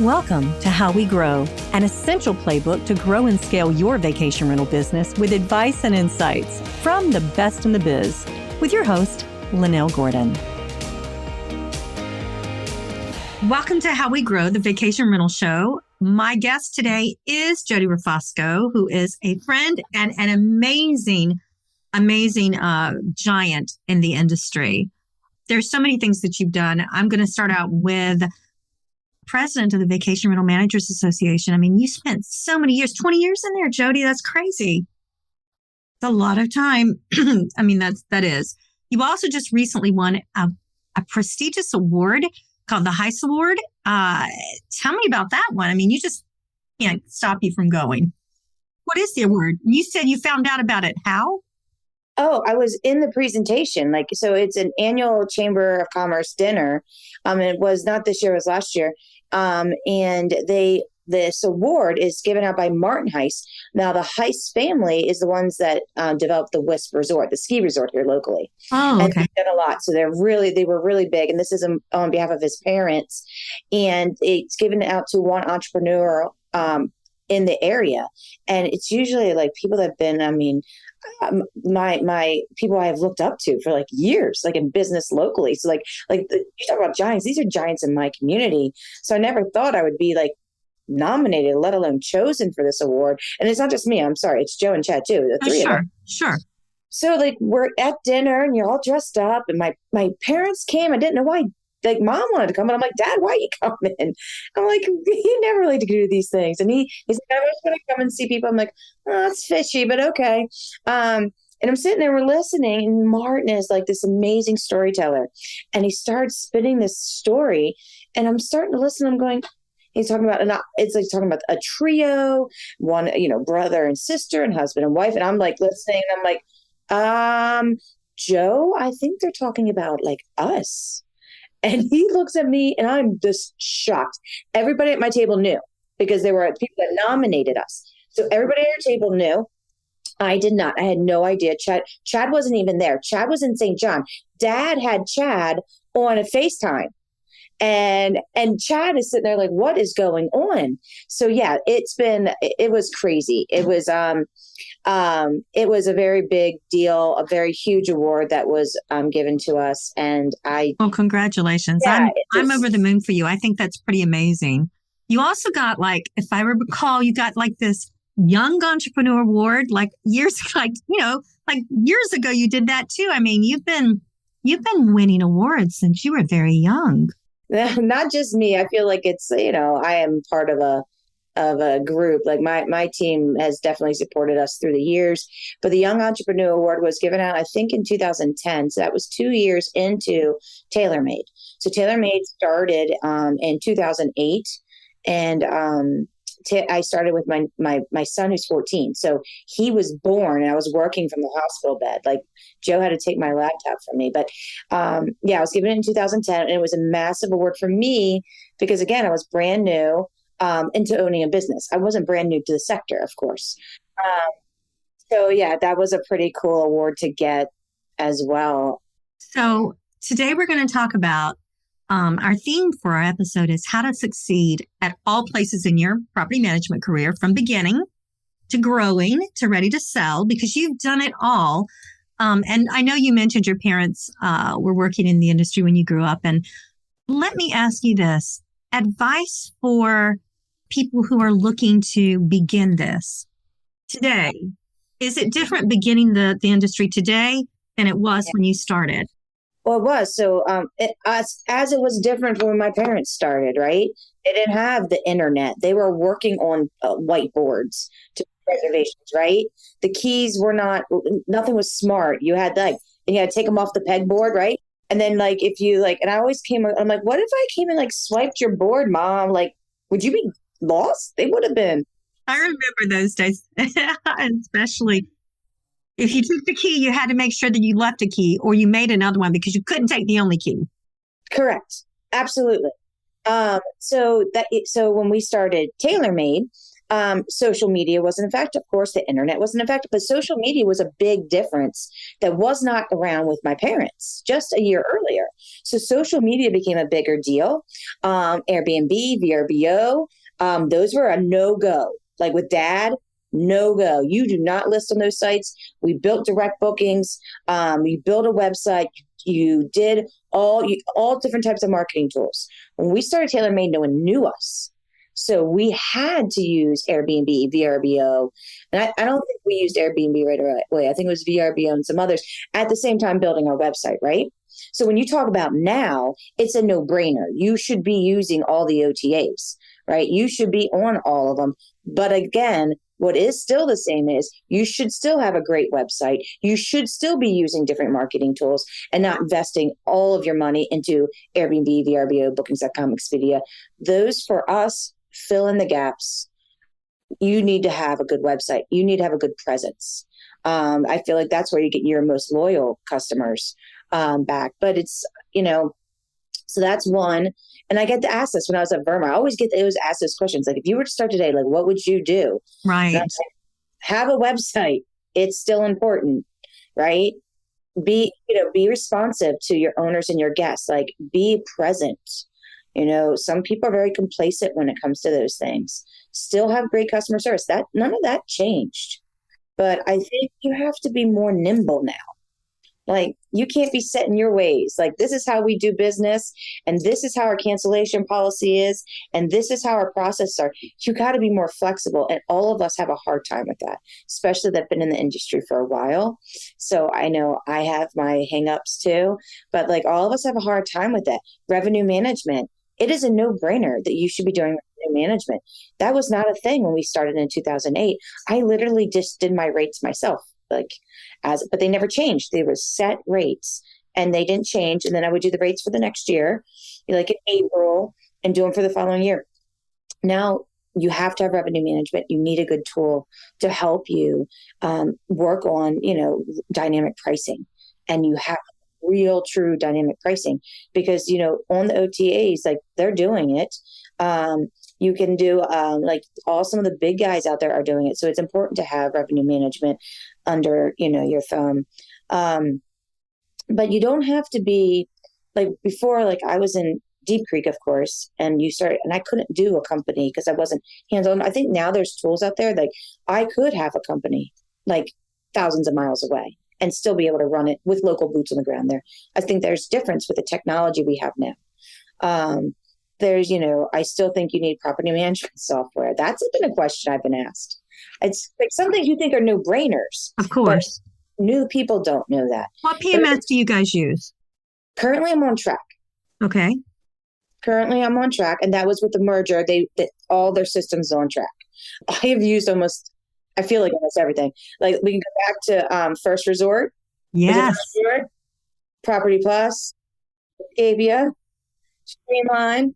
Welcome to How We Grow, an essential playbook to grow and scale your vacation rental business with advice and insights from the best in the biz, with your host, Lynell Gordon. Welcome to How We Grow, the vacation rental show. My guest today is Jodi Refosco, who is a friend and an amazing giant in the industry. There's so many things that you've done. I'm going to start out with president of the Vacation Rental Managers Association. I mean, you spent so many years, 20 years in there, Jodi. That's crazy. It's a lot of time. I mean, that is. You also just recently won a prestigious award called the Heist Award. Tell me about that one. I mean, you just can't stop you from going. What is the award? You said you found out about it. How? Oh, I was in the presentation. So it's an annual Chamber of Commerce dinner. It was not this year, it was last year. And this award is given out by Martin Heist. Now, the Heist family is the ones that developed the Wisp Resort, the ski resort here locally. Oh, okay. And they've done a lot. So they were really big. And this is on behalf of his parents. And it's given out to one entrepreneur in the area. And it's usually like people that have been, my people I have looked up to for like years, like in business locally. So like you talk about giants, these are giants in my community. So I never thought I would be like nominated, let alone chosen for this award. And it's not just me. I'm sorry. It's Joe and Chad too. The three of them. Sure. So like we're at dinner and you're all dressed up and my parents came. I didn't know why. Like mom wanted to come and I'm like, Dad, why are you coming? I'm like, he never really to do these things. And he's like, I was going to come and see people. I'm like, oh, that's fishy, but okay. And I'm sitting there, we're listening, and Martin is like this amazing storyteller. And he starts spinning this story and I'm starting to listen. I'm going, he's talking about, it's like talking about a trio, one, brother and sister and husband and wife. And I'm like listening and I'm like, Joe, I think they're talking about like us. And he looks at me and I'm just shocked. Everybody at my table knew because they were people that nominated us. So everybody at our table knew. I did not. I had no idea. Chad wasn't even there. Chad was in St. John. Dad had Chad on a FaceTime. And Chad is sitting there like, what is going on? So yeah, it was crazy. It was a very big deal, a very huge award that was given to us. And well, congratulations. Yeah, I'm over the moon for you. I think that's pretty amazing. You also got if I recall, you got like this young entrepreneur award, years ago you did that too. I mean, you've been winning awards since you were very young. Not just me. I feel like it's, I am part of a group. Like my team has definitely supported us through the years, but the Young Entrepreneur Award was given out, I think in 2010. So that was 2 years into TaylorMade. So TaylorMade started in 2008 and I started with my son who's 14. So he was born and I was working from the hospital bed. Like Joe had to take my laptop from me. But I was given it in 2010 and it was a massive award for me because again, I was brand new into owning a business. I wasn't brand new to the sector, of course. So yeah, that was a pretty cool award to get as well. So today we're going to talk about our theme for our episode is how to succeed at all places in your property management career, from beginning to growing to ready to sell, because you've done it all. And I know you mentioned your parents were working in the industry when you grew up. And let me ask you this, advice for people who are looking to begin this today. Is it different beginning the industry today than it was when you started? Well, it was. So as it was different when my parents started, right? They didn't have the internet. They were working on whiteboards to reservations, right? The keys were nothing was smart. You had to take them off the pegboard, right? And then if you and I always I'm like, what if I came and swiped your board, Mom? Would you be lost? They would have been. I remember those days, especially if you took the key, you had to make sure that you left a key or you made another one because you couldn't take the only key. Correct. Absolutely. So when we started TaylorMade, Social media wasn't effective. Of course, the internet wasn't effective, but social media was a big difference that was not around with my parents just a year earlier. So social media became a bigger deal. Airbnb, VRBO, those were a no-go. Like with dad, no go. You do not list on those sites. We built direct bookings. You built a website. You did all different types of marketing tools. When we started TaylorMade, no one knew us. So we had to use Airbnb, VRBO. And I don't think we used Airbnb right away. I think it was VRBO and some others at the same time building our website, right? So when you talk about now, it's a no-brainer. You should be using all the OTAs, right? You should be on all of them. But again, what is still the same is you should still have a great website. You should still be using different marketing tools and not investing all of your money into Airbnb, VRBO, Bookings.com, Expedia. Those for us fill in the gaps. You need to have a good website. You need to have a good presence. I feel like that's where you get your most loyal customers back. But it's, so that's one. And I get to ask this when I was at Verma. I always ask those questions. Like, if you were to start today, like, what would you do? Right. Like, have a website. It's still important, right? Be responsive to your owners and your guests. Like, be present. Some people are very complacent when it comes to those things. Still have great customer service. That none of that changed. But I think you have to be more nimble now. Like, you can't be set in your ways. Like, this is how we do business, and this is how our cancellation policy is, and this is how our processes are. You got to be more flexible, and all of us have a hard time with that, especially that have been in the industry for a while. So I know I have my hangups too, but like all of us have a hard time with that. Revenue management. It is a no-brainer that you should be doing revenue management. That was not a thing when we started in 2008. I literally just did my rates myself. But they never changed. They were set rates and they didn't change. And then I would do the rates for the next year, like in April, and do them for the following year. Now you have to have revenue management. You need a good tool to help you work on, dynamic pricing. And you have real, true dynamic pricing because, on the OTAs, like they're doing it. You can do some of the big guys out there are doing it. So it's important to have revenue management under, your thumb. But you don't have to be like before, like I was in Deep Creek, of course, and I couldn't do a company because I wasn't hands-on. I think now there's tools out there. Like I could have a company like thousands of miles away and still be able to run it with local boots on the ground there. I think there's difference with the technology we have now. There's, I still think you need property management software. That's been a question I've been asked. It's like some things you think are no brainers. Of course. New people don't know that. What PMS do you guys use? Currently, I'm on track. Okay. Currently, I'm on track. And that was with the merger. All their systems are on track. I have used almost everything. Like we can go back to First Resort. Yes. First Resort, Property Plus, Avia, Streamline,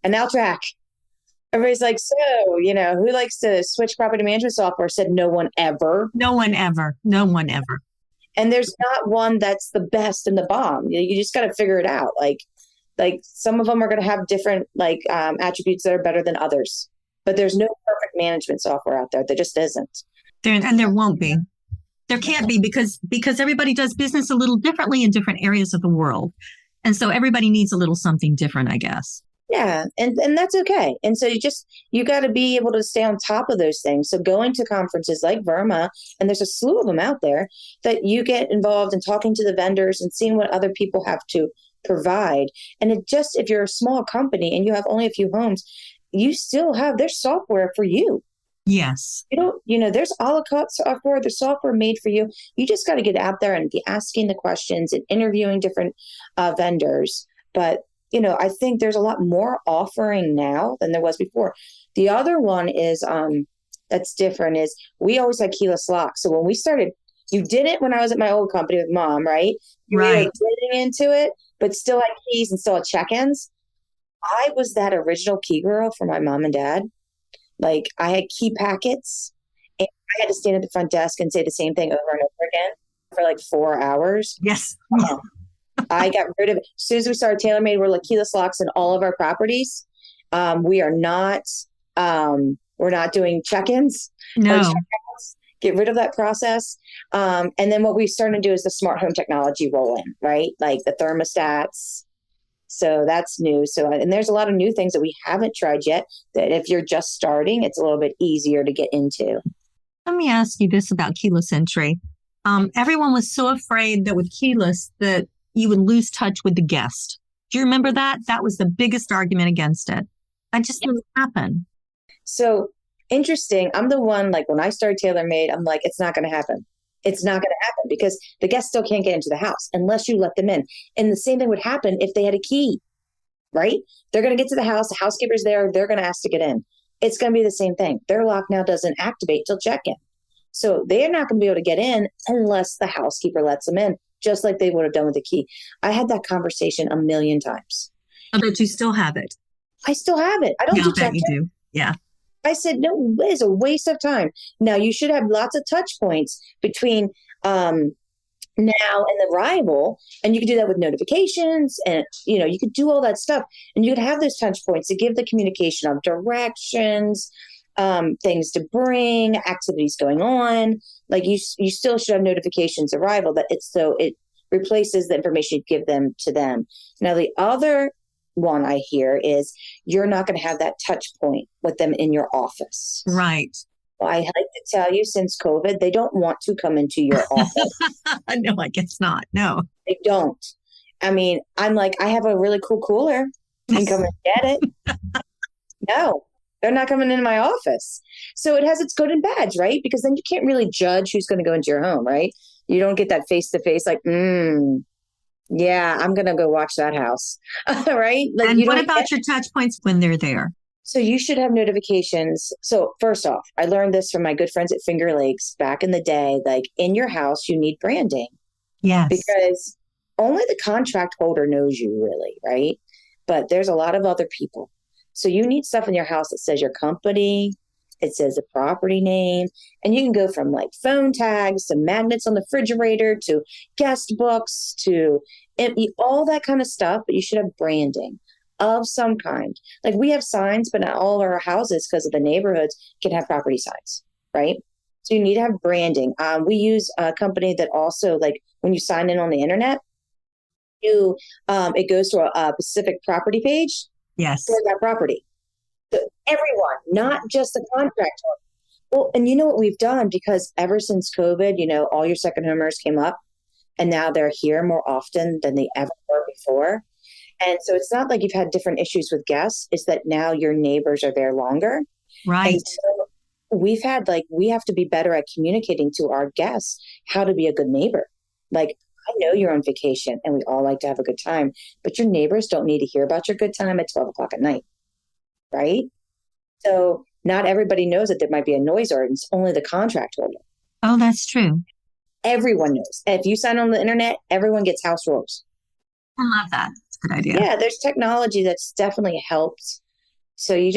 and now Track. Everybody's like, so, who likes to switch property management software? Said no one ever. No one ever. No one ever. And there's not one that's the best and the bomb. You just got to figure it out. Like some of them are going to have different attributes that are better than others. But there's no perfect management software out there. There just isn't. There won't be. There can't be because everybody does business a little differently in different areas of the world. And so everybody needs a little something different, I guess. Yeah. And that's okay. And so you got to be able to stay on top of those things. So going to conferences like Verma, and there's a slew of them out there that you get involved in talking to the vendors and seeing what other people have to provide. And if you're a small company and you have only a few homes, you still have their software for you. Yes. There's a la carte software, there's software made for you. You just got to get out there and be asking the questions and interviewing different vendors. But, I think there's a lot more offering now than there was before. The other one is that's different is we always had keyless locks. So when we started, you did it when I was at my old company with Mom, right? You were getting into it, but still had keys and still had check-ins. I was that original key girl for my mom and dad. Like I had key packets and I had to stand at the front desk and say the same thing over and over again for like 4 hours. Yes. I got rid of it. As soon as we started TaylorMade, we're like keyless locks in all of our properties. We are not We're not doing check-ins or No. check-outs. Get rid of that process. And then what we've started to do is the smart home technology roll in, right? Like the thermostats. So that's new. So, and there's a lot of new things that we haven't tried yet that if you're just starting, it's a little bit easier to get into. Let me ask you this about keyless entry. Everyone was so afraid that with keyless that you would lose touch with the guest. Do you remember that? That was the biggest argument against it. That just didn't happen. So interesting. I'm the one, like when I started TaylorMade, I'm like, it's not going to happen. It's not going to happen because the guests still can't get into the house unless you let them in. And the same thing would happen if they had a key, right? They're going to get to the house. The housekeeper's there. They're going to ask to get in. It's going to be the same thing. Their lock now doesn't activate till check-in. So they're not going to be able to get in unless the housekeeper lets them in, just like they would have done with the key. I had that conversation a million times. I bet you still have it. I still have it. I don't Yeah, do I bet you check-in. do. Yeah. I said, no, it's a waste of time. Now you should have lots of touch points between now and the arrival. And you could do that with notifications and, you could do all that stuff. And you could have those touch points to give the communication of directions, things to bring, activities going on. Like you still should have notifications arrival that it replaces the information you give them to them. Now, the other one I hear is you're not going to have that touch point with them in your office. Right. Well, I like to tell you, since COVID, they don't want to come into your office. No, I guess not. No. They don't. I mean, I'm like, I have a really cool cooler. You can come and get it. No, they're not coming into my office. So it has its good and bads, right? Because then you can't really judge who's going to go into your home, right? You don't get that face-to-face like, yeah, I'm going to go watch that house. Right? Like, and what about your touch points when they're there? So you should have notifications. So first off, I learned this from my good friends at Finger Lakes back in the day. Like in your house, you need branding. Yes. Because only the contract holder knows you really, right? But there's a lot of other people. So you need stuff in your house that says your company, it says the property name, and you can go from like phone tags to magnets on the refrigerator to guest books to all that kind of stuff. But you should have branding of some kind. Like we have signs, but not all of our houses, because of the neighborhoods, can have property signs, right? So you need to have branding. We use a company that also, like when you sign in on the internet, it goes to a specific property page. Yes. For that property. So everyone, not just the contractor. Well, and you know what we've done, because ever since COVID, all your second homers came up and now they're here more often than they ever were before. And so it's not like you've had different issues with guests. It's that now your neighbors are there longer. Right. And so we have to be better at communicating to our guests how to be a good neighbor. Like, I know you're on vacation and we all like to have a good time, but your neighbors don't need to hear about your good time at 12 o'clock at night. Right? So not everybody knows that there might be a noise ordinance, only the contract holder. Oh, that's true. Everyone knows. If you sign on the internet, everyone gets house rules. I love that. It's a good idea. Yeah, there's technology that's definitely helped. So you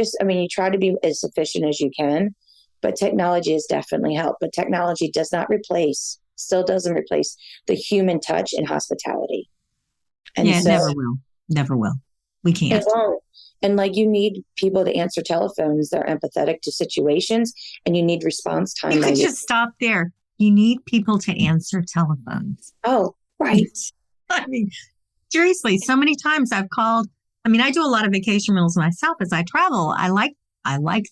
try to be as efficient as you can, but technology has definitely helped. But technology still doesn't replace the human touch in hospitality. And it never will. Never will. We can't. It won't. And like you need people to answer telephones that are empathetic to situations, and you need response time. You could just stop there. You need people to answer telephones. Oh, right. I mean, seriously, so many times I've called. I mean, I do a lot of vacation rentals myself as I travel. I like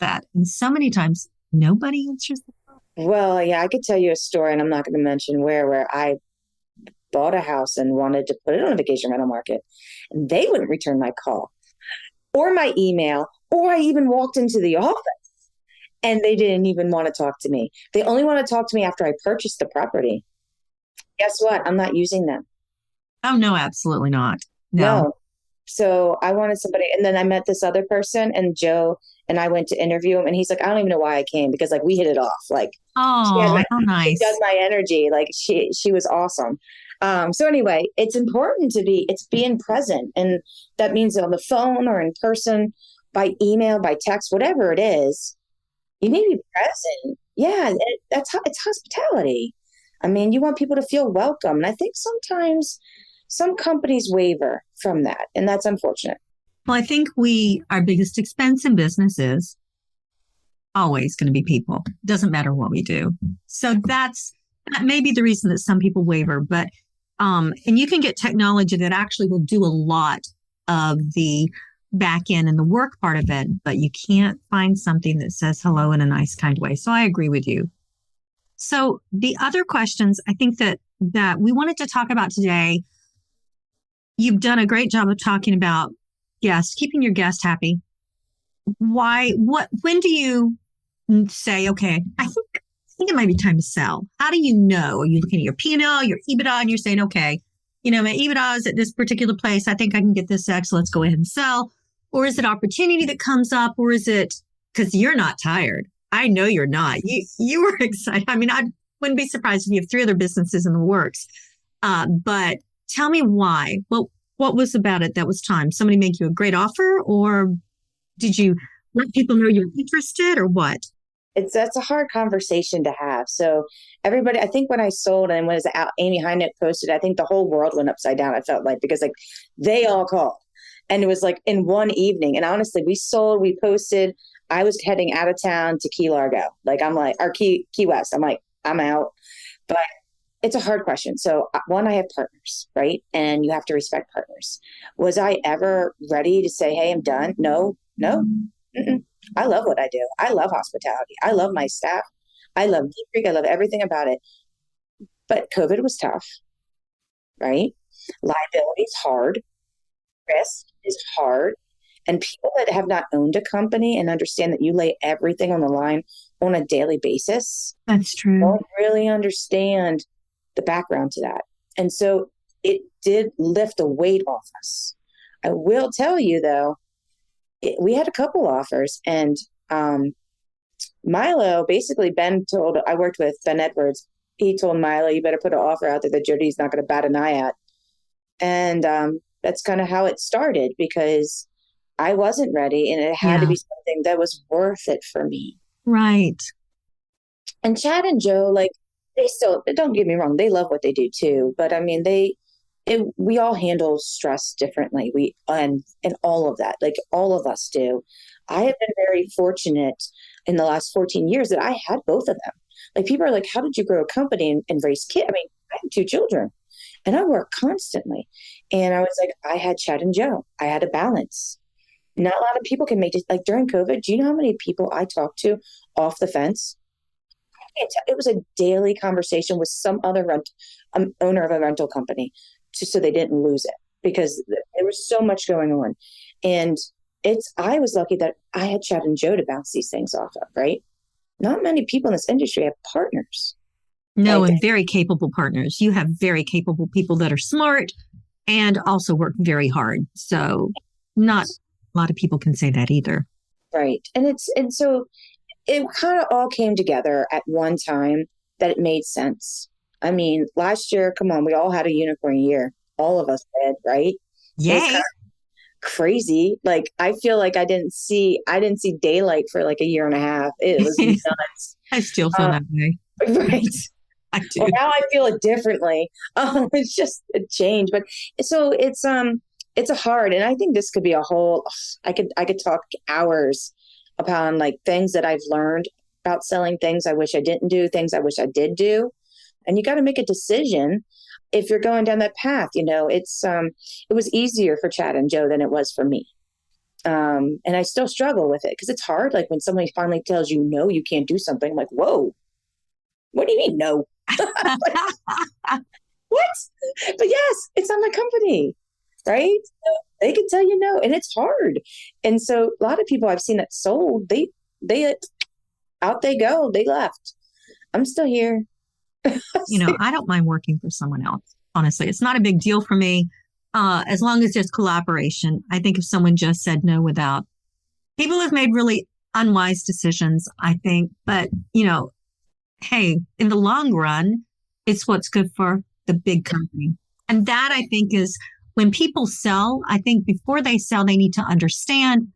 that. And so many times nobody answers the phone. Well, yeah, I could tell you a story, and I'm not going to mention where I bought a house and wanted to put it on a vacation rental market, and they wouldn't return my call or my email, or I even walked into the office and they didn't even want to talk to me. They only want to talk to me after I purchased the property. Guess what? I'm not using them. Oh, no, absolutely not. No. So I wanted somebody, and then I met this other person, and Joe and I went to interview him, and he's like, I don't even know why I came, because like we hit it off. Like, oh, how nice. She dug my energy. Like she was awesome. So anyway, it's important it's being present. And that means on the phone or in person, by email, by text, whatever it is, you need to be present. Yeah, it's hospitality. I mean, you want people to feel welcome. And I think sometimes some companies waver from that, and that's unfortunate. Well, I think our biggest expense in business is always going to be people. Doesn't matter what we do. So that may be the reason that some people waver. But and you can get technology that actually will do a lot of the back end and the work part of it, but you can't find something that says hello in a nice, kind way. So I agree with you. So the other questions I think that we wanted to talk about today, you've done a great job of talking about guests, keeping your guests happy. When do you say, okay, I think it might be time to sell? How do you know? Are you looking at your P&L, your EBITDA, and you're saying, okay, my EBITDA is at this particular place. I think I can get this X. Let's go ahead and sell. Or is it opportunity that comes up? Or is it because you're not tired? I know you're not. You were excited. I mean, I wouldn't be surprised if you have 3 other businesses in the works. But tell me why. Well, what was about it that was time? Somebody make you a great offer, or did you let people know you're interested, or what? That's a hard conversation to have. So everybody, I think when I sold and when it was out, Amy Hynek posted, I think the whole world went upside down. I felt like, because like they all called, and it was like in one evening. And honestly, we sold, we posted. I was heading out of town to Key Largo. Like I'm like, or Key West. I'm like, I'm out. But it's a hard question. So one, I have partners, right? And you have to respect partners. Was I ever ready to say, hey, I'm done? No. Mm-mm. I love what I do. I love hospitality. I love my staff. I love Deep Creek. I love everything about it. But COVID was tough, right? Liability is hard. Risk is hard. And people that have not owned a company and understand that you lay everything on the line on a daily basis, that's true, don't really understand the background to that. And so it did lift a weight off us. I will tell you though, we had a couple offers, and Milo, basically I worked with Ben Edwards. He told Milo, you better put an offer out there that Jodi's not going to bat an eye at. And that's kind of how it started, because I wasn't ready, and it had to be something that was worth it for me. Right. And Chad and Joe, like, they still, don't get me wrong, they love what they do too. But I mean, we all handle stress differently. And all of that, like all of us do. I have been very fortunate in the last 14 years that I had both of them. Like, people are like, how did you grow a company and raise kids? I mean, I have 2 children and I work constantly. And I was like, I had Chad and Joe. I had a balance. Not a lot of people can make it. Like during COVID, do you know how many people I talked to off the fence? It was a daily conversation with some other owner of a rental company, just so they didn't lose it, because there was so much going on. And I was lucky that I had Chad and Joe to bounce these things off of, right? Not many people in this industry have partners. No, and very capable partners. You have very capable people that are smart and also work very hard. So not a lot of people can say that either. Right. And so it kind of all came together at one time that it made sense. I mean, last year, come on, we all had a unicorn year. All of us did, right? Yay. Kind of crazy. Like, I feel like I didn't see daylight for like a year and a half. It was nuts. I still feel that way. Right. I do. Well, now I feel it differently. It's just a change. But so it's a hard, and I think this could be a whole, I could talk hours upon like things that I've learned about selling, things I wish I didn't do, things I wish I did do. And you got to make a decision if you're going down that path. It was easier for Chad and Joe than it was for me. And I still struggle with it because it's hard. Like when somebody finally tells you, no, you can't do something, I'm like, whoa, what do you mean? No. What? But yes, it's not my company, right? So they can tell you no, and it's hard. And so a lot of people I've seen that sold, they out they go, they left. I'm still here. I don't mind working for someone else. Honestly, it's not a big deal for me. As long as there's collaboration. I think if someone just said no without, people have made really unwise decisions, I think. But, hey, in the long run, it's what's good for the big company. And that, I think, is when people sell, I think before they sell, they need to understand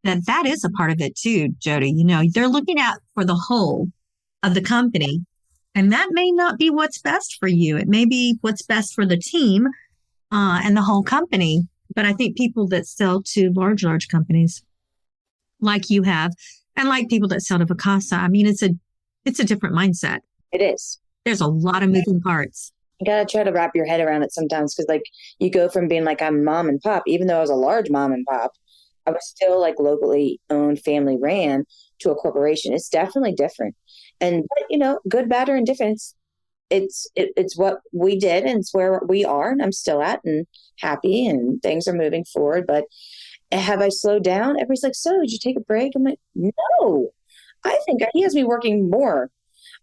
that is a part of it too, Jodi. They're looking at for the whole of the company. And that may not be what's best for you. It may be what's best for the team and the whole company. But I think people that sell to large companies like you have, And like people that sell to Vacasa, I mean, it's a different mindset. It is. There's a lot of moving parts. You gotta try to wrap your head around it sometimes because like you go from being like I'm mom and pop, even though I was a large mom and pop, I was still like locally owned, family ran to a corporation. It's definitely different. And but, you know, good, bad, or indifferent. It's what we did and it's where we are and I'm still at and happy and things are moving forward. But have I slowed down? Everybody's like, so did you take a break? I'm like, no, I think he has me working more.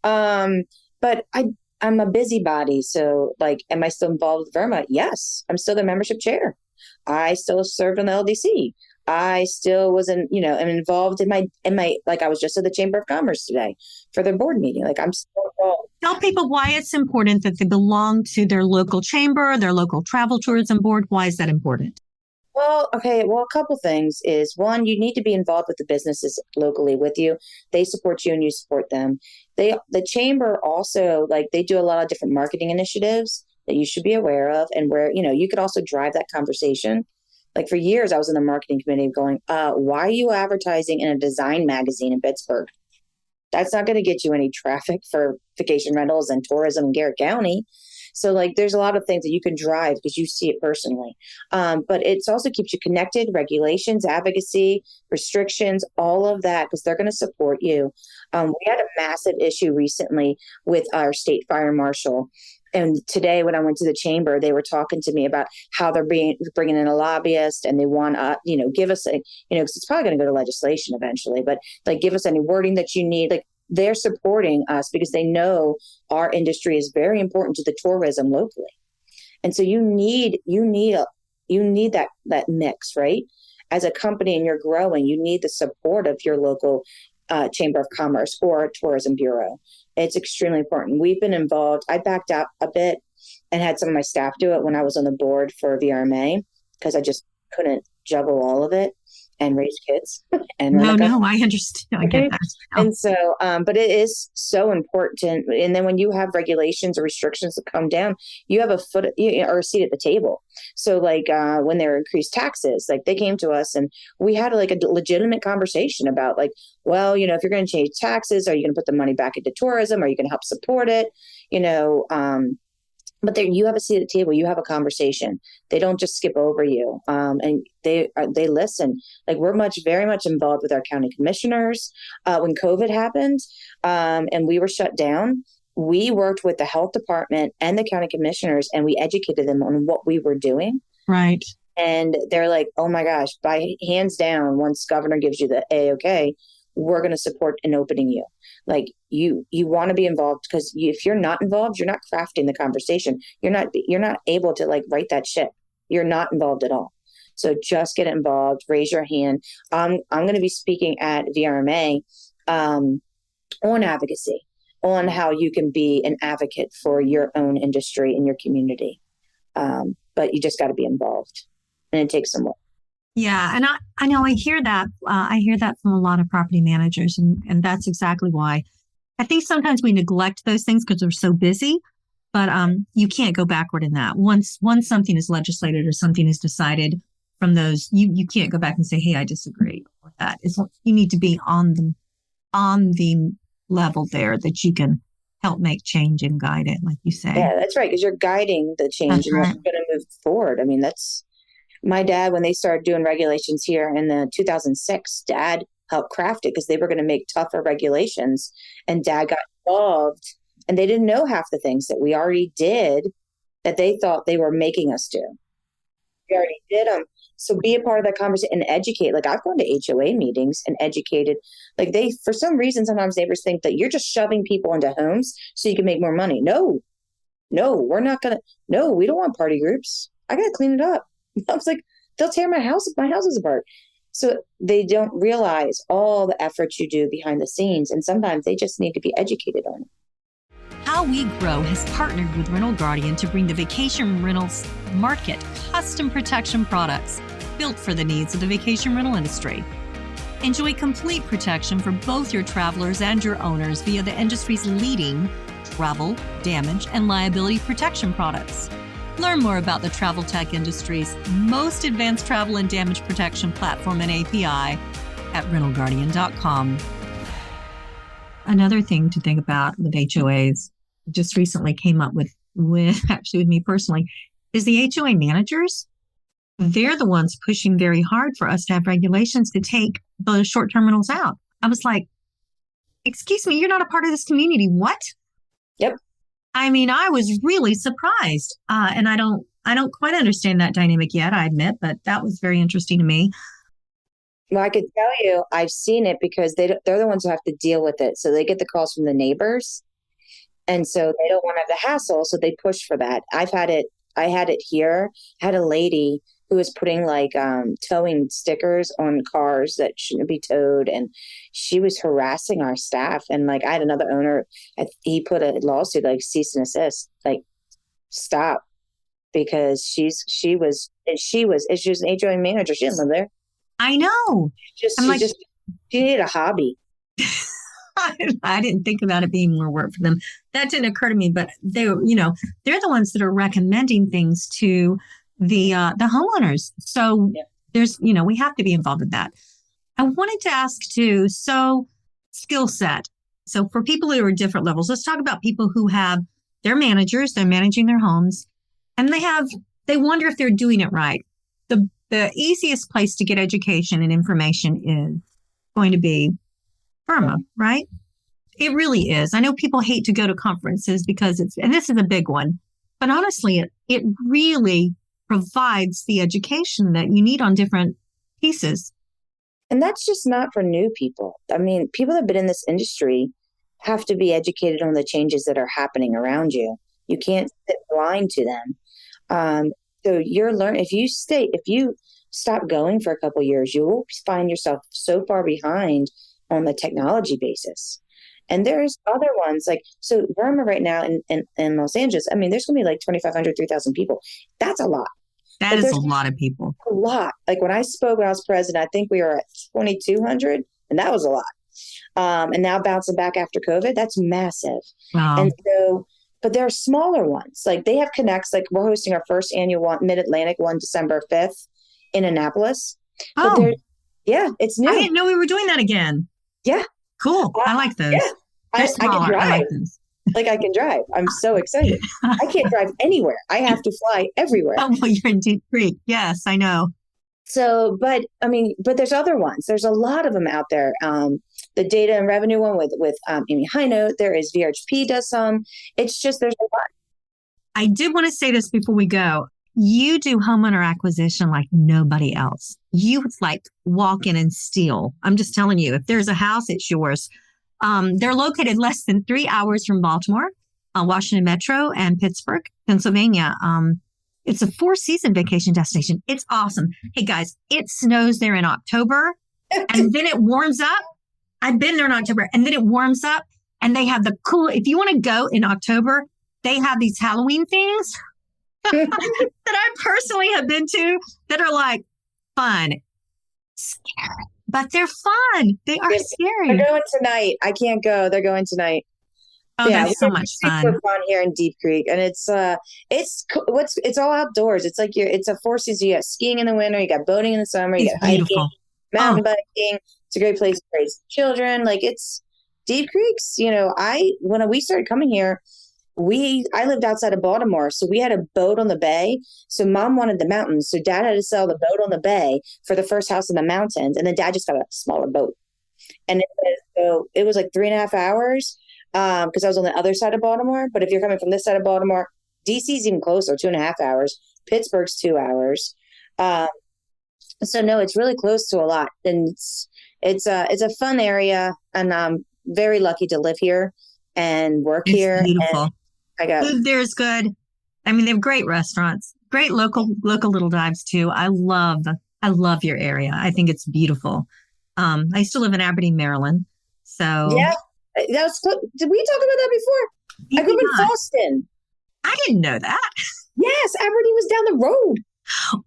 But I'm a busybody. So like, am I still involved with Verma? Yes. I'm still the membership chair. I still served on the LDC. I still wasn't, you know, I'm involved in my, like I was just at the Chamber of Commerce today for their board meeting. Like I'm still involved. Tell people why it's important that they belong to their local chamber, their local travel tourism board. Why is that important? Well, okay. Well, a couple things is one, you need to be involved with the businesses locally with you. They support you and you support them. The chamber also, like they do a lot of different marketing initiatives that you should be aware of and where, you know, you could also drive that conversation. Like for years, I was in the marketing committee going, why are you advertising in a design magazine in Pittsburgh? That's not going to get you any traffic for vacation rentals and tourism in Garrett County. So like there's a lot of things that you can drive because you see it personally. But it also keeps you connected, regulations, advocacy, restrictions, all of that, because they're going to support you. We had a massive issue recently with our state fire marshal. And today when I went to the chamber, they were talking to me about how they're bringing in a lobbyist and they want to, you know, give us a, you know, because it's probably going to go to legislation eventually, but like give us any wording that you need. Like they're supporting us because they know our industry is very important to the tourism locally. And so you need that mix, right? As a company and you're growing, you need the support of your local Chamber of Commerce or Tourism Bureau. It's extremely important. We've been involved. I backed out a bit and had some of my staff do it when I was on the board for VRMA because I just couldn't juggle all of it and raise kids. And no, I understand. I get that. And so, but it is so important. And then when you have regulations or restrictions that come down, you have a a seat at the table. So like when there were increased taxes, like they came to us and we had like a legitimate conversation about like, well, you know, if you're going to change taxes, are you going to put the money back into tourism? Are you going to help support it? You know, but there, you have a seat at the table. You have a conversation. They don't just skip over you, and they listen. Like we're very much involved with our county commissioners. When COVID happened, and we were shut down, we worked with the health department and the county commissioners, and we educated them on what we were doing. Right. And they're like, "Oh my gosh!" By hands down, once governor gives you the A-OK, we're going to support in opening you. Like you want to be involved because if you're not involved, you're not crafting the conversation. You're not able to like write that ship. You're not involved at all. So just get involved. Raise your hand. I'm going to be speaking at VRMA on advocacy, on how you can be an advocate for your own industry and your community. But you just got to be involved, and it takes some work. Yeah. And I know I hear that. I hear that from a lot of property managers. And that's exactly why I think sometimes we neglect those things because we're so busy. But you can't go backward in that. Once something is legislated or something is decided from those, you can't go back and say, hey, I disagree with that. You need to be on the level there that you can help make change and guide it, like you say. Yeah, that's right. Because you're guiding the change and you're going to move forward. I mean, that's my dad, when they started doing regulations here in the 2006, Dad helped craft it because they were going to make tougher regulations. And Dad got involved and they didn't know half the things that we already did that they thought they were making us do. We already did them. So be a part of that conversation and educate. Like I've gone to HOA meetings and educated. Like for some reason, sometimes neighbors think that you're just shoving people into homes so you can make more money. No, we're not going to. No, we don't want party groups. I got to clean it up. I was like, they'll tear my house apart. So they don't realize all the efforts you do behind the scenes. And sometimes they just need to be educated on it. How We Grow has partnered with Lynell Gordon to bring the vacation rentals market custom protection products built for the needs of the vacation rental industry. Enjoy complete protection for both your travelers and your owners via the industry's leading travel, damage, and liability protection products. Learn more about the travel tech industry's most advanced travel and damage protection platform and API at rentalguardian.com. Another thing to think about with HOAs, just recently came up with actually with me personally, is the HOA managers. They're the ones pushing very hard for us to have regulations to take those short-term rentals out. I was like, excuse me, you're not a part of this community. What? Yep. I mean, I was really surprised. And I don't quite understand that dynamic yet, I admit, but that was very interesting to me. Well, I could tell you, I've seen it because they're the ones who have to deal with it. So they get the calls from the neighbors. And so they don't want to have the hassle. So they push for that. I had it here. I had a lady who was putting like towing stickers on cars that shouldn't be towed. And she was harassing our staff. And like I had another owner, he put a lawsuit, like cease and desist, like stop, because she was an HOA manager. She didn't live there. I know. She needed a hobby. I didn't think about it being more work for them. That didn't occur to me, but they're the ones that are recommending things to the homeowners. So there's, we have to be involved with that. I wanted to ask too, so skill set. So for people who are different levels, let's talk about people who have their managers, they're managing their homes, and they wonder if they're doing it right. The easiest place to get education and information is going to be Firma, right? It really is. I know people hate to go to conferences because and this is a big one, but honestly, it really provides the education that you need on different pieces. And that's just not for new people. I mean, people that have been in this industry have to be educated on the changes that are happening around you. You can't sit blind to them. So you're learning, if you stop going for a couple of years, you will find yourself so far behind on the technology basis. And there's other ones like, so Burma right now in Los Angeles, I mean, there's going to be like 2,500, 3,000 people. That's a lot. That is a lot of people. A lot. Like when I was president, I think we were at 2,200 and that was a lot. And now bouncing back after COVID, that's massive. Wow. And so, but there are smaller ones. Like they have connects, like we're hosting our first annual one, Mid-Atlantic one, December 5th in Annapolis. Oh, yeah, it's new. I didn't know we were doing that again. Yeah. Cool. I like those. Yeah. I can drive. I like those. Like I can drive. I'm so excited. I can't drive anywhere. I have to fly everywhere. Oh, well, you're in Deep Creek. Yes, I know. So, but there's other ones. There's a lot of them out there. The data and revenue one with Amy High Note. There is VHP does some. It's just, there's a lot. I did want to say this before we go. You do homeowner acquisition like nobody else. You like walk in and steal. I'm just telling you, if there's a house, it's yours. They're located less than 3 hours from Baltimore, Washington Metro, and Pittsburgh, Pennsylvania. It's a 4-season vacation destination. It's awesome. Hey guys, it snows there in October and then it warms up. I've been there in October and then it warms up and they have if you want to go in October, they have these Halloween things that I personally have been to that are like fun, scary, but they're fun. They are scary. They're going tonight. I can't go. They're going tonight. Oh, yeah, that's so much fun. Super fun here in Deep Creek, and it's all outdoors. It's like it's a 4 seasons. You got skiing in the winter, you got boating in the summer, you got hiking, mountain biking. It's a great place to raise children. Like it's Deep Creek's. When we started coming here, I lived outside of Baltimore, so we had a boat on the bay. So mom wanted the mountains, so dad had to sell the boat on the bay for the first house in the mountains, and then dad just got a smaller boat, and it was like 3.5 hours. Because I was on the other side of Baltimore. But if you're coming from this side of Baltimore, DC's even closer, 2.5 hours. Pittsburgh's 2 hours. So no, it's really close to a lot, and it's a fun area, and I'm very lucky to live here and work here. Beautiful. Food there's good. I mean, they have great restaurants, great local little dives too. I love your area. I think it's beautiful. I used to live in Aberdeen, Maryland. So yeah. Did we talk about that before? I grew up in Boston. I didn't know that. Yes, Aberdeen was down the road.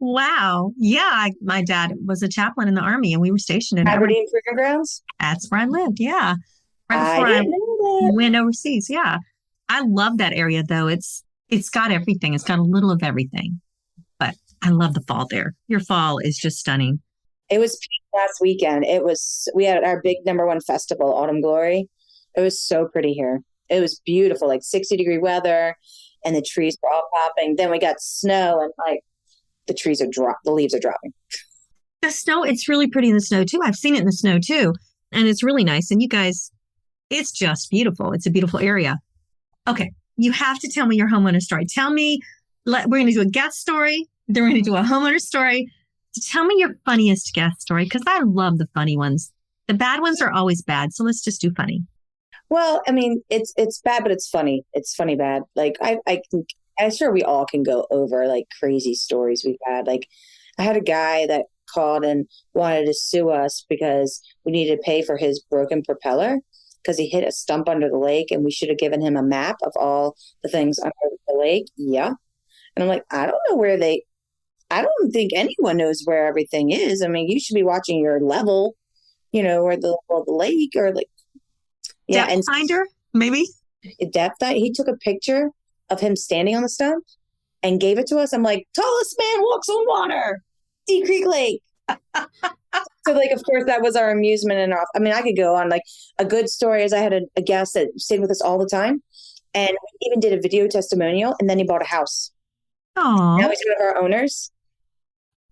Wow. Yeah, my dad was a chaplain in the Army, and we were stationed in Aberdeen Proving Grounds. That's where I lived. Yeah, right before I went overseas. Yeah, I love that area though. It's got everything. It's got a little of everything. But I love the fall there. Your fall is just stunning. It was peak last weekend. We had our big number one festival, Autumn Glory. It was so pretty here. It was beautiful, like 60-degree weather, and the trees were all popping. Then we got snow, and like the leaves are dropping. The snow, it's really pretty in the snow too. I've seen it in the snow too. And it's really nice. And you guys, it's just beautiful. It's a beautiful area. Okay. You have to tell me your homeowner story. Tell me, we're going to do a guest story. Then we're going to do a homeowner story. Tell me your funniest guest story because I love the funny ones. The bad ones are always bad. So let's just do funny. Well, I mean, it's bad, but it's funny. It's funny bad. Like I'm sure we all can go over like crazy stories we've had. Like I had a guy that called and wanted to sue us because we needed to pay for his broken propeller because he hit a stump under the lake and we should have given him a map of all the things under the lake. Yeah. And I'm like, I don't think anyone knows where everything is. I mean, you should be watching your level, where the level of the lake or like, yeah. Depth finder, maybe? Depth, he took a picture of him standing on the stump and gave it to us. I'm like, tallest man walks on water, Deep Creek Lake. So like, of course, that was our amusement and I mean, I could go on. Like a good story is I had a guest that stayed with us all the time and we even did a video testimonial and then he bought a house. Oh, Now he's one of our owners.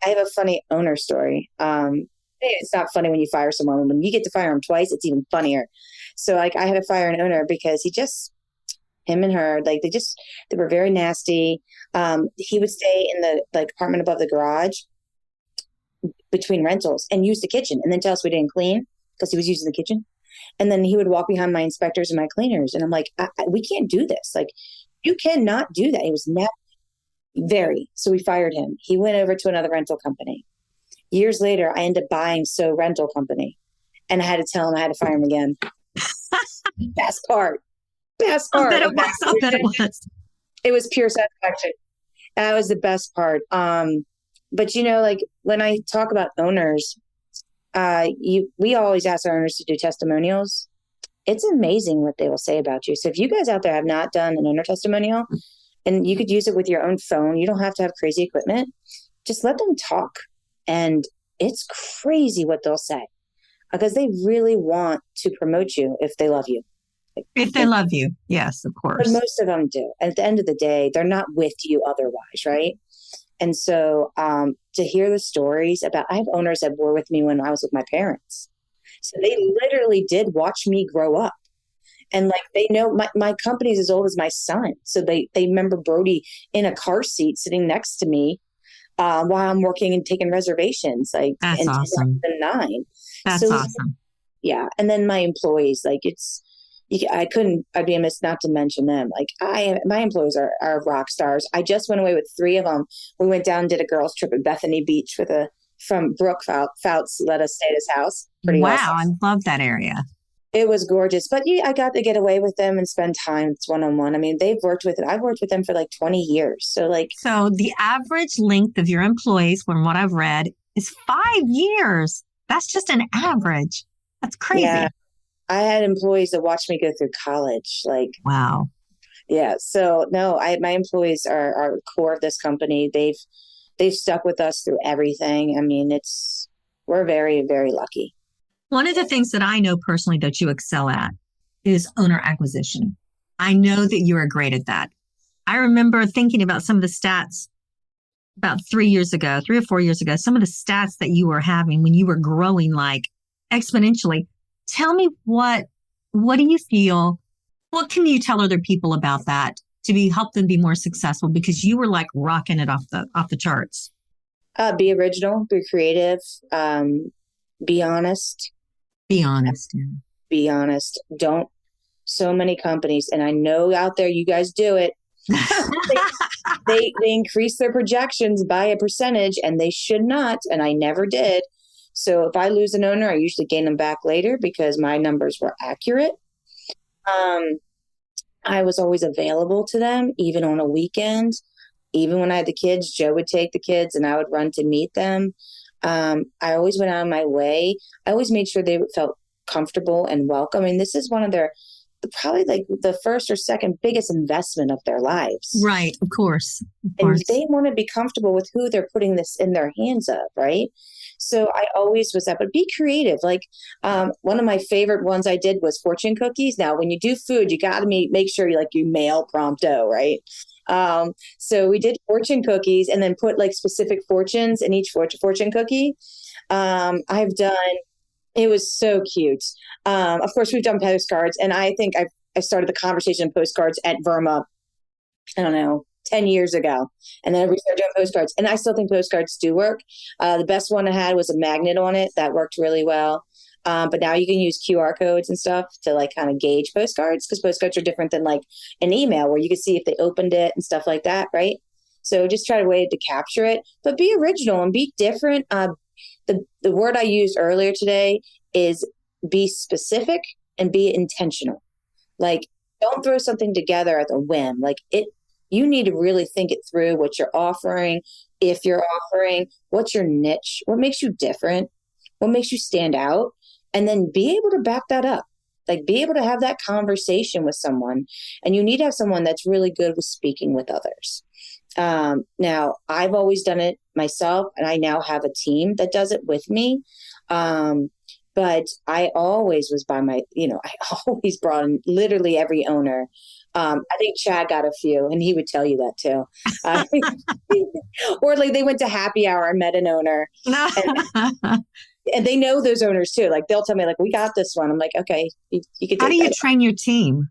I have a funny owner story. It's not funny when you fire someone. When you get to fire them twice, it's even funnier. So like I had to fire an owner because him and her, like they were very nasty. He would stay in the like apartment above the garage between rentals and use the kitchen and then tell us we didn't clean because he was using the kitchen. And then he would walk behind my inspectors and my cleaners. And I'm like, we can't do this. Like, you cannot do that. He was never very. So we fired him. He went over to another rental company. Years later, I ended up buying So Rental Company. And I had to tell him I had to fire him again. Best part. I bet it was. I bet it was. It was pure satisfaction. That was the best part. But like when I talk about owners, we always ask our owners to do testimonials. It's amazing what they will say about you. So if you guys out there have not done an owner testimonial, and you could use it with your own phone, you don't have to have crazy equipment. Just let them talk, and it's crazy what they'll say because they really want to promote you if they love you. If they love you, yes, of course. But most of them do. At the end of the day, they're not with you otherwise, right? And so to hear the stories about, I have owners that were with me when I was with my parents. So they literally did watch me grow up. And like, they know my company's as old as my son. So they remember Brody in a car seat sitting next to me while I'm working and taking reservations. Like that's in awesome. 2009. That's awesome. Yeah. And then my employees, like I'd be amiss not to mention them. Like my employees are rock stars. I just went away with 3 of them. We went down and did a girls trip at Bethany Beach from Brooke Fouts let us stay at his house. Pretty wow. awesome. I love that area. It was gorgeous, but yeah, I got to get away with them and spend time one-on-one. I mean, I've worked with them for like 20 years. So the average length of your employees, from what I've read, is 5 years. That's just an average. That's crazy. Yeah. I had employees that watched me go through college. Like, wow. Yeah. So no, my employees are core of this company. They've stuck with us through everything. I mean, we're very, very lucky. One of the things that I know personally that you excel at is owner acquisition. I know that you are great at that. I remember thinking about some of the stats about 3 or 4 years ago, some of the stats that you were having when you were growing like exponentially. Tell me what do you feel? What can you tell other people about that to help them be more successful? Because you were like rocking it off the charts. Be original, be creative, be honest. Be honest. Yeah. Be honest. Don't. So many companies, and I know out there you guys do it. they increase their projections by a percentage, and they should not. And I never did. So if I lose an owner, I usually gain them back later because my numbers were accurate. I was always available to them, even on a weekend. Even when I had the kids, Joe would take the kids and I would run to meet them. I always went out of my way. I always made sure they felt comfortable and welcome. And this is one of probably like the first or second biggest investment of their lives. Right. Of course. And they want to be comfortable with who they're putting this in their hands of. Right. So I always was that, but be creative. Like one of my favorite ones I did was fortune cookies. Now, when you do food, you got to make sure you mail prompto, right? So we did fortune cookies and then put like specific fortunes in each fortune cookie. I've done, it was so cute. Of course, we've done postcards, and I think I started the conversation in postcards at Verma, I don't know, 10 years ago. And then we started doing postcards. And I still think postcards do work. The best one I had was a magnet on it. That worked really well. But now you can use QR codes and stuff to like kind of gauge postcards, because postcards are different than like an email where you can see if they opened it and stuff like that, right? So just try to way to capture it, but be original and be different. The word I used earlier today is be specific and be intentional. Like, don't throw something together at a whim. Like you need to really think it through, what you're offering, if you're offering, what's your niche, what makes you different, what makes you stand out, and then be able to back that up. Like, be able to have that conversation with someone. And you need to have someone that's really good with speaking with others. Now, I've always done it myself, and I now have a team that does it with me. But I always was I always brought in literally every owner. I think Chad got a few, and he would tell you that too. Or like they went to happy hour and met an owner. And they know those owners too. Like they'll tell me like, we got this one. I'm like, okay, you can take How do you that. train your team?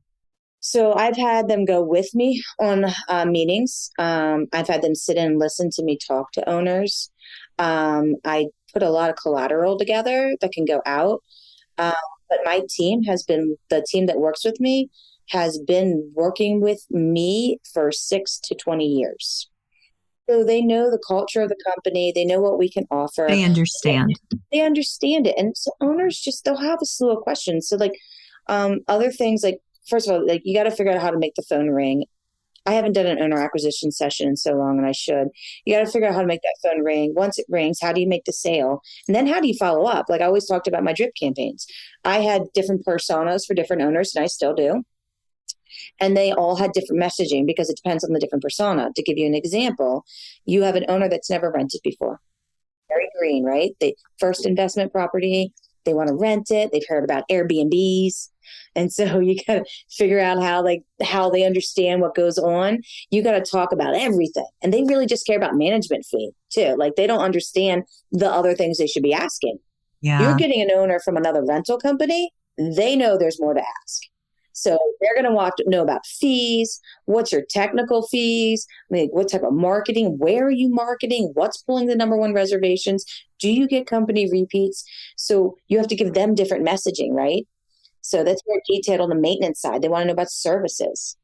So I've had them go with me on meetings. I've had them sit and listen to me talk to owners. I put a lot of collateral together that can go out. But my team the team that works with me has been working with me for 6 to 20 years. So they know the culture of the company. They know what we can offer. They understand. They understand it. And so owners they'll have a slew of questions. So like other things, like, first of all, like you got to figure out how to make the phone ring. I haven't done an owner acquisition session in so long, and I should. You got to figure out how to make that phone ring. Once it rings, how do you make the sale? And then how do you follow up? Like I always talked about my drip campaigns. I had different personas for different owners, and I still do. And they all had different messaging because it depends on the different persona. To give you an example, you have an owner that's never rented before. Very green, right? They first investment property. They want to rent it. They've heard about Airbnbs. And so you got to figure out how they understand what goes on. You got to talk about everything. And they really just care about management fee too. Like they don't understand the other things they should be asking. Yeah. You're getting an owner from another rental company. They know there's more to ask. So they're going to want to know about fees. What's your technical fees? Like what type of marketing? Where are you marketing? What's pulling the number one reservations? Do you get company repeats? So you have to give them different messaging, right? So that's more detailed on the maintenance side. They want to know about services.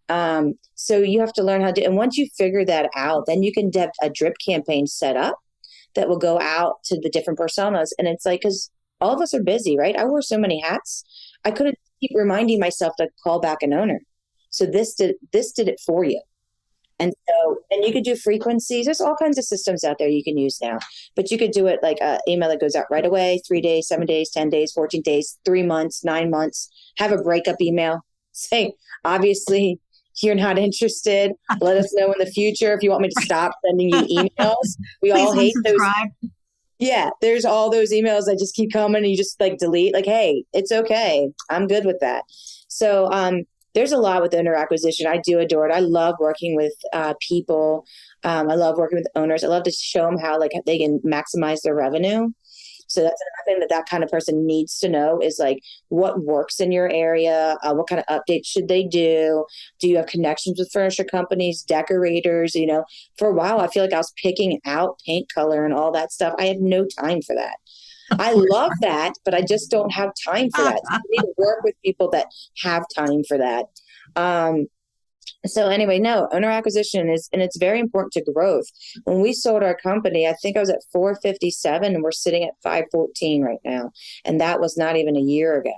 So you have to learn how to, and once you figure that out, then you can have a drip campaign set up that will go out to the different personas. And it's like, because all of us are busy, right? I wore so many hats. I couldn't keep reminding myself to call back an owner. So this did it for you. And you could do frequencies. There's all kinds of systems out there you can use now, but you could do it like an email that goes out right away, 3 days, 7 days, 10 days, 14 days, 3 months, 9 months, have a breakup email. Say, obviously you're not interested. Let us know in the future if you want me to stop sending you emails. We all hate those. Yeah. There's all those emails that just keep coming and you just like delete, like, hey, it's okay. I'm good with that. So, there's a lot with owner acquisition. I do adore it. I love working with people. I love working with owners. I love to show them how like they can maximize their revenue. So that's another thing that kind of person needs to know is like what works in your area. What kind of updates should they do? Do you have connections with furniture companies, decorators? You know, for a while, I feel like I was picking out paint color and all that stuff. I had no time for that. I love that, but I just don't have time for that. So I need to work with people that have time for that. So anyway, no, owner acquisition and it's very important to growth. When we sold our company, I think I was at 457 and we're sitting at 514 right now. And that was not even a year ago.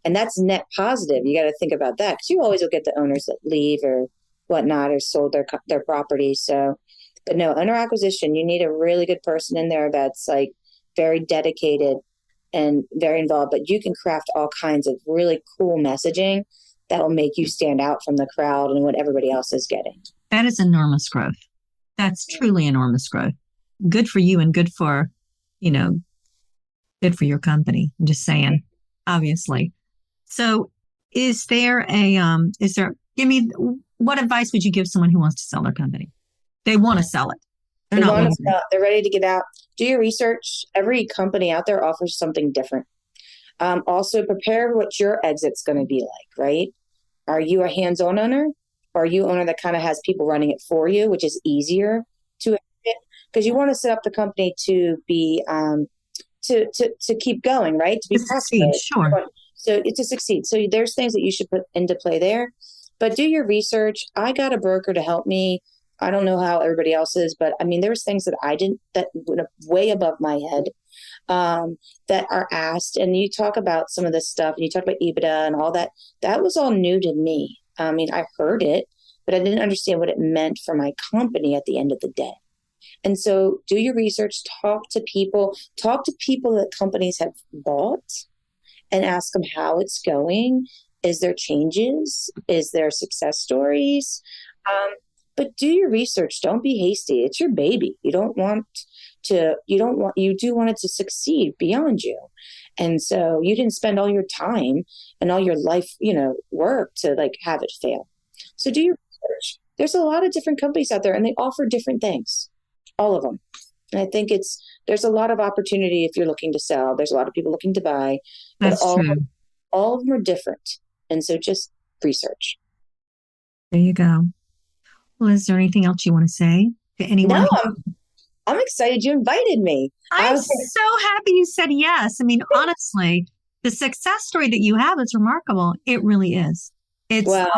And that's net positive. You got to think about that because you always will get the owners that leave or whatnot or sold their property. So, but no, owner acquisition, you need a really good person in there that's like very dedicated and very involved, but you can craft all kinds of really cool messaging that will make you stand out from the crowd and what everybody else is getting. That is enormous growth. That's truly enormous growth. Good for you and good for you know, good for your company. I'm just saying, obviously. So give me, what advice would you give someone who wants to sell their company? They want to sell it. They're They not want to losing. sell, they're ready to get out. Do your research. Every company out there offers something different. Also, prepare what your exit's going to be like, right? Are you a hands-on owner? Or are you owner that kind of has people running it for you, which is easier to because you want to set up the company to be to keep going, right? To To be succeed, prosperous. sure. So to succeed. So there's things that you should put into play there. But do your research. I got a broker to help me. I don't know how everybody else is, but I mean, there was things that I didn't that went way above my head that are asked. And you talk about some of this stuff, and you talk about EBITDA and all that. That was all new to me. I mean, I heard it, but I didn't understand what it meant for my company at the end of the day. And so do your research, talk to people that companies have bought and ask them how it's going. Is there changes? Is there success stories? Um, but do your research. Don't be hasty. It's your baby. You do want it to succeed beyond you. And so you didn't spend all your time and all your life, work to like have it fail. So do your research. There's a lot of different companies out there and they offer different things, all of them. And I think there's a lot of opportunity if you're looking to sell. There's a lot of people looking to buy, but That's true. all of them are different. And so just research. There you go. Well, is there anything else you want to say to anyone? No, I'm excited you invited me. I I'm was so happy you said yes. I mean, honestly, the success story that you have is remarkable. It really is. It's, well,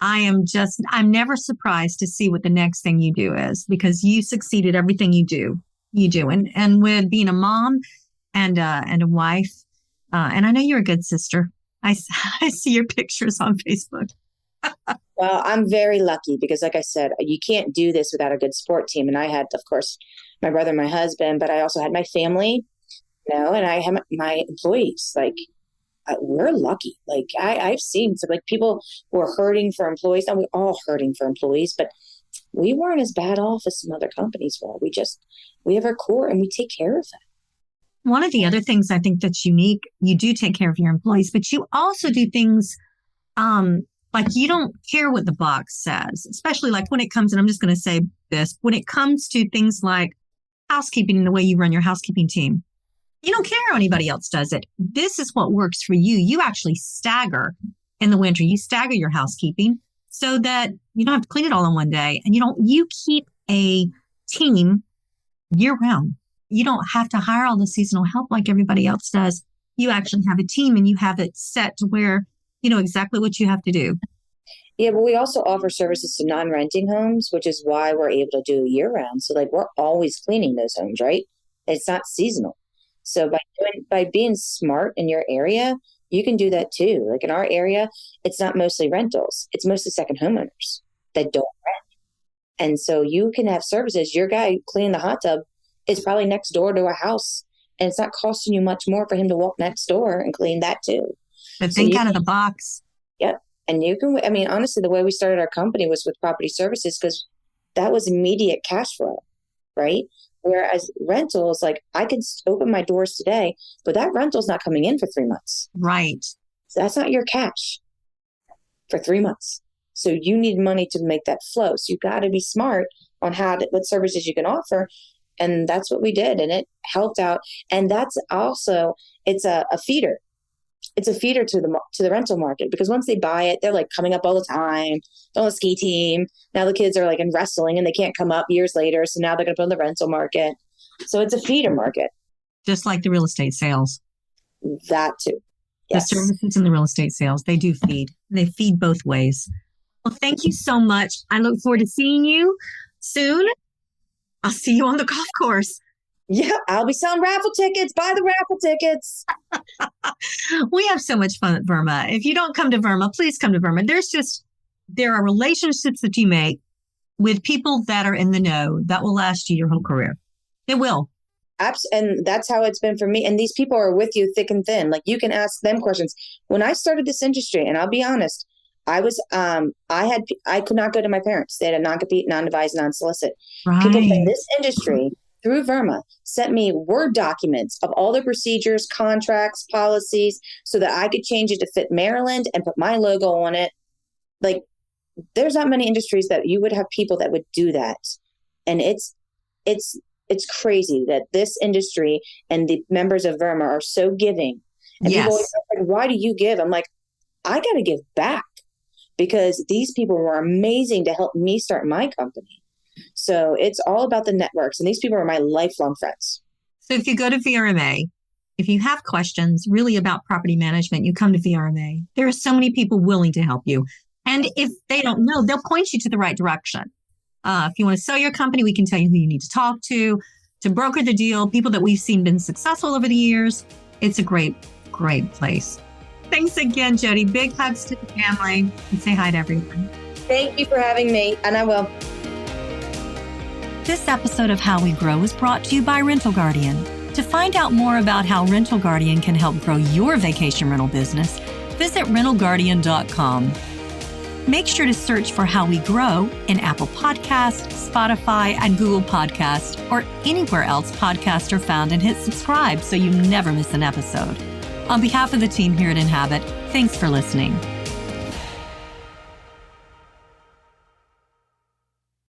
I'm never surprised to see what the next thing you do is because you succeed at everything you do. You do. And with being a mom and a wife, and I know you're a good sister. I see your pictures on Facebook. well, I'm very lucky because, like I said, you can't do this without a good sport team. And I had, of course, my brother, my husband, but I also had my family, and I have my employees. Like, we're lucky. Like, I've seen some like people who are hurting for employees. Now we're all hurting for employees, but we weren't as bad off as some other companies were. We have our core and we take care of that. One of the other things I think that's unique, you do take care of your employees, but you also do things um, like you don't care what the box says, especially like when it comes, and I'm just going to say this, when it comes to things like housekeeping and the way you run your housekeeping team. You don't care how anybody else does it. This is what works for you. You actually stagger in the winter. You stagger your housekeeping so that you don't have to clean it all in one day. And you keep a team year round. You don't have to hire all the seasonal help like everybody else does. You actually have a team and you have it set to where you know exactly what you have to do. Yeah, but we also offer services to non-renting homes, which is why we're able to do year round. So like we're always cleaning those homes, right? It's not seasonal. So by being smart in your area, you can do that too. Like in our area, it's not mostly rentals. It's mostly second homeowners that don't rent. And so you can have services. Your guy cleaning the hot tub is probably next door to a house, and it's not costing you much more for him to walk next door and clean that too. But So think you out of the box. Yep. And you can, I mean, honestly, the way we started our company was with property services because that was immediate cash flow, right? Whereas rentals, like I could open my doors today, but that rental's not coming in for 3 months. Right. So that's not your cash for 3 months. So you need money to make that flow. So you got to be smart on what services you can offer. And that's what we did. And it helped out. And that's also, it's a feeder. It's a feeder to the rental market because once they buy it, they're like coming up all the time. They're on the ski team. Now the kids are like in wrestling and they can't come up years later. So now they're going to put in the rental market. So it's a feeder market. Just like the real estate sales. That too. Yes. The services and the real estate sales, they do feed. They feed both ways. Well, thank you so much. I look forward to seeing you soon. I'll see you on the golf course. Yeah, I'll be selling raffle tickets. Buy the raffle tickets. We have so much fun at Verma. If you don't come to Verma, please come to Verma. There are relationships that you make with people that are in the know that will last you your whole career. It will. And that's how it's been for me. And these people are with you thick and thin. Like you can ask them questions. When I started this industry, and I'll be honest, I could not go to my parents. They had a non-compete, non-advised, non-solicit. Right. People in this industry through Verma, sent me Word documents of all the procedures, contracts, policies, so that I could change it to fit Maryland and put my logo on it. Like, there's not many industries that you would have people that would do that. And it's crazy that this industry and the members of Verma are so giving. And Yes. people always say, like, why do you give? I'm like, I got to give back, because these people were amazing to help me start my company. So it's all about the networks. And these people are my lifelong friends. So if you go to VRMA, if you have questions really about property management, you come to VRMA. There are so many people willing to help you. And if they don't know, they'll point you to the right direction. If you want to sell your company, we can tell you who you need to talk to broker the deal, people that we've seen been successful over the years. It's a great, great place. Thanks again, Jodi. Big hugs to the family, and say hi to everyone. Thank you for having me, and I will. This episode of How We Grow is brought to you by Rental Guardian. To find out more about how Rental Guardian can help grow your vacation rental business, visit rentalguardian.com. Make sure to search for How We Grow in Apple Podcasts, Spotify, and Google Podcasts, or anywhere else podcasts are found, and hit subscribe so you never miss an episode. On behalf of the team here at Inhabit, thanks for listening.